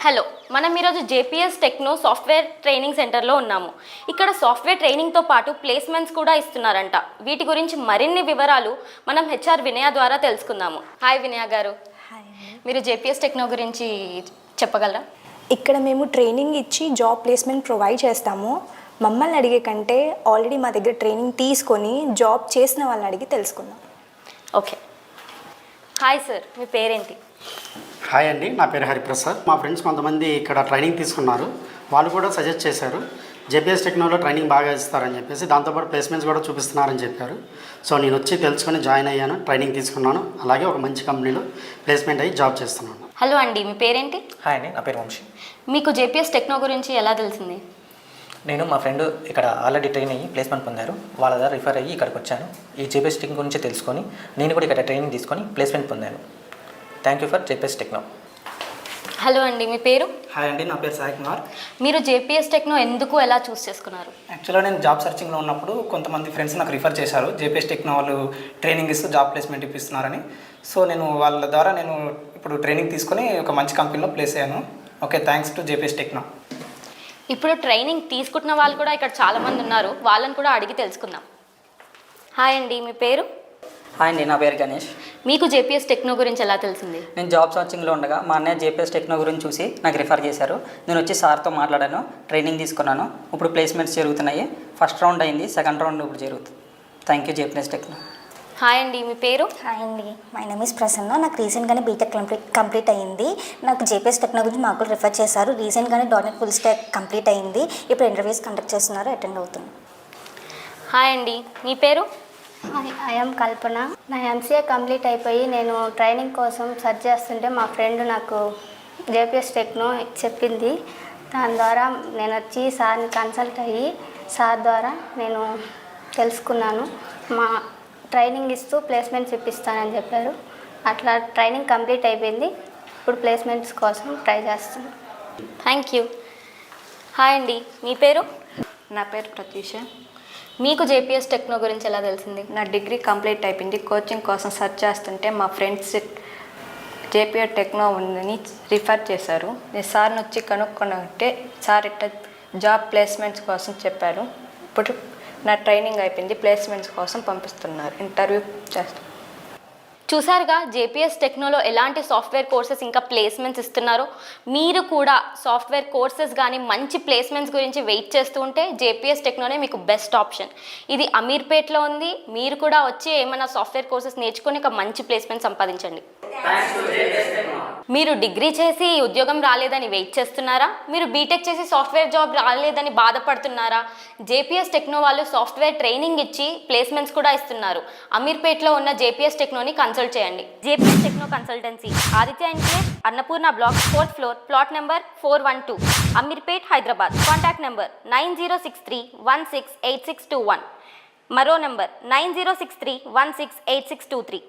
Hello, మనం ఈరోజు JPS techno software training సెంటర్లో ఉన్నాము. ఇక్కడ సాఫ్ట్వేర్ ట్రైనింగ్తో పాటు ప్లేస్మెంట్స్ కూడా ఇస్తున్నారంట. వీటి గురించి మరిన్ని వివరాలు మనం హెచ్ఆర్ వినయ ద్వారా తెలుసుకుందాము. హాయ్ వినయ గారు. హాయ్. మీరు జేపీఎస్ టెక్నో గురించి చెప్పగలరా? ఇక్కడ మేము ట్రైనింగ్ ఇచ్చి జాబ్ ప్లేస్మెంట్ ప్రొవైడ్ చేస్తాము. మమ్మల్ని అడిగే కంటే ఆల్రెడీ మా దగ్గర ట్రైనింగ్ తీసుకొని జాబ్ చేసిన వాళ్ళని అడిగి తెలుసుకుందాం. ఓకే. హాయ్ సార్, మీ పేరేంటి? హాయ్ అండి, నా పేరు హరిప్రసాద్. మా ఫ్రెండ్స్ కొంతమంది ఇక్కడ ట్రైనింగ్ తీసుకున్నారు. వాళ్ళు కూడా సజెస్ట్ చేశారు జేపీఎస్ టెక్నోలో ట్రైనింగ్ బాగా ఇస్తారని చెప్పేసి, దాంతోపాటు ప్లేస్మెంట్స్ కూడా చూపిస్తున్నారని చెప్పారు. సో నేను వచ్చి తెలుసుకొని జాయిన్ అయ్యాను, ట్రైనింగ్ తీసుకున్నాను. అలాగే ఒక మంచి కంపెనీలో ప్లేస్మెంట్ అయ్యి జాబ్ చేస్తున్నాను. హలో అండి, మీ పేరేంటి? హాయ్ అండి, నా పేరు వంశీ. మీకు జేపీఎస్ టెక్నో గురించి ఎలా తెలిసింది? నేను మా ఫ్రెండ్ ఇక్కడ ఆల్రెడీ ట్రైన్ అయ్యి ప్లేస్మెంట్ పొందారు. వాళ్ళ ద్వారా రిఫర్ అయ్యి ఇక్కడికి వచ్చాను. ఈ జేపీఎస్ టెక్నో గురించి తెలుసుకొని నేను కూడా ఇక్కడ ట్రైనింగ్ తీసుకొని ప్లేస్మెంట్ పొందాను. Thank you for JPS techno. Hello అండి, మీ పేరు? హాయ్ అండి, నా పేరు సాయి కుమార్. మీరు జేపీఎస్ టెక్నో ఎందుకు ఎలా చూస్ చేసుకున్నారు? యాక్చువల్గా నేను జాబ్ సర్చింగ్లో ఉన్నప్పుడు కొంతమంది ఫ్రెండ్స్ నాకు రిఫర్ చేశారు, జేపీఎస్ టెక్నో వాళ్ళు ట్రైనింగ్ ఇస్తూ జాబ్ ప్లేస్మెంట్ ఇప్పిస్తున్నారని. సో నేను వాళ్ళ ద్వారా నేను ఇప్పుడు ట్రైనింగ్ తీసుకొని ఒక మంచి కంపెనీలో ప్లేస్ అయ్యాను. Okay, thanks to JPS techno. ఇప్పుడు ట్రైనింగ్ తీసుకుంటున్న వాళ్ళు కూడా ఇక్కడ చాలామంది ఉన్నారు, వాళ్ళని కూడా అడిగి తెలుసుకుందాం. హాయ్ అండి, మీ పేరు? హాయ్ అండి, నా పేరు గణేష్. మీకు జేపీఎస్ టెక్నో గురించి ఎలా తెలిసింది? నేను జాబ్ సర్చింగ్లో ఉండగా మా అన్నయ్య జేపీఎస్ టెక్నో గురించి చూసి నాకు రిఫర్ చేశారు. నేను వచ్చి సార్తో మాట్లాడాను, ట్రైనింగ్ తీసుకున్నాను. ఇప్పుడు ప్లేస్మెంట్స్ జరుగుతున్నాయి. ఫస్ట్ రౌండ్ అయింది, సెకండ్ రౌండ్ ఇప్పుడు జరుగుతుంది. Thank you JPS techno. Hi అండి, మీ పేరు? హాయ్ అండి, మై నేమ్ ఇస్ ప్రసన్న. నాకు రీసెంట్గానే బీటెక్ కంప్లీట్ అయ్యింది. నాకు జేపీఎస్ టెక్నో గురించి మాకు రిఫర్ చేశారు. రీసెంట్గానే .NET ఫుల్ స్టాక్ కంప్లీట్ అయ్యింది. ఇప్పుడు ఇంటర్వ్యూస్ కండక్ట్ చేస్తున్నారు, అటెండ్ అవుతుంది. హాయ్ అండి, మీ పేరు? హాయ్, ఐఎమ్ కల్పన. నా ఎంసీఏ కంప్లీట్ అయిపోయి నేను ట్రైనింగ్ కోసం సెర్చ్ చేస్తుంటే మా ఫ్రెండ్ నాకు జేపీఎస్ టెక్నో చెప్పింది. దాని ద్వారా నేను వచ్చి సార్ని కన్సల్ట్ అయ్యి సార్ ద్వారా నేను తెలుసుకున్నాను. మా ట్రైనింగ్ ఇస్తూ ప్లేస్మెంట్స్ ఇప్పిస్తానని చెప్పారు. అట్లా ట్రైనింగ్ కంప్లీట్ అయిపోయింది. ఇప్పుడు ప్లేస్మెంట్స్ కోసం ట్రై చేస్తున్నాను. Thank you. హాయ్ అండి, మీ పేరు? నా పేరు ప్రతీష. మీకు జేపీఎస్ టెక్నో గురించి ఎలా తెలిసింది? నా డిగ్రీ కంప్లీట్ అయిపోయింది. కోచింగ్ కోసం సెర్చ్ చేస్తుంటే మా ఫ్రెండ్స్ జేపీఎస్ టెక్నో ఉందని రిఫర్ చేశారు. నేను సార్ని వచ్చి కనుక్కొనంటే సార్ ఇట్ట జాబ్ ప్లేస్మెంట్స్ కోసం చెప్పారు. ఇప్పుడు నా ట్రైనింగ్ అయిపోయింది, ప్లేస్మెంట్స్ కోసం పంపిస్తున్నారు, ఇంటర్వ్యూ చేస్తాను. చూసారుగా జేపీఎస్ టెక్నోలో ఎలాంటి సాఫ్ట్వేర్ కోర్సెస్ ఇంకా ప్లేస్మెంట్స్ ఇస్తున్నారో. మీరు కూడా సాఫ్ట్వేర్ కోర్సెస్ కానీ మంచి ప్లేస్మెంట్స్ గురించి వెయిట్ చేస్తూ ఉంటే జేపీఎస్ టెక్నోనే మీకు బెస్ట్ ఆప్షన్. ఇది అమీర్పేట్లో ఉంది. మీరు కూడా వచ్చి ఏమైనా సాఫ్ట్వేర్ కోర్సెస్ నేర్చుకొని ఒక మంచి ప్లేస్మెంట్ సంపాదించండి. మీరు డిగ్రీ చేసి ఉద్యోగం రాలేదని వెయిట్ చేస్తున్నారా? మీరు బీటెక్ చేసి సాఫ్ట్వేర్ జాబ్ రాలేదని బాధపడుతున్నారా? జేపీఎస్ టెక్నో వాళ్ళు సాఫ్ట్వేర్ ట్రైనింగ్ ఇచ్చి ప్లేస్మెంట్స్ కూడా ఇస్తున్నారు. అమీర్పేట్లో ఉన్న జేపీఎస్ టెక్నోని కన్సల్ట్ చేయండి. JPS Techno consultancy, Aditya enclave, Annapurna block, 4th floor, plot number 412, Ameerpet, Hyderabad. Contact number 9063168621. మరో నెంబర్ 9063168623.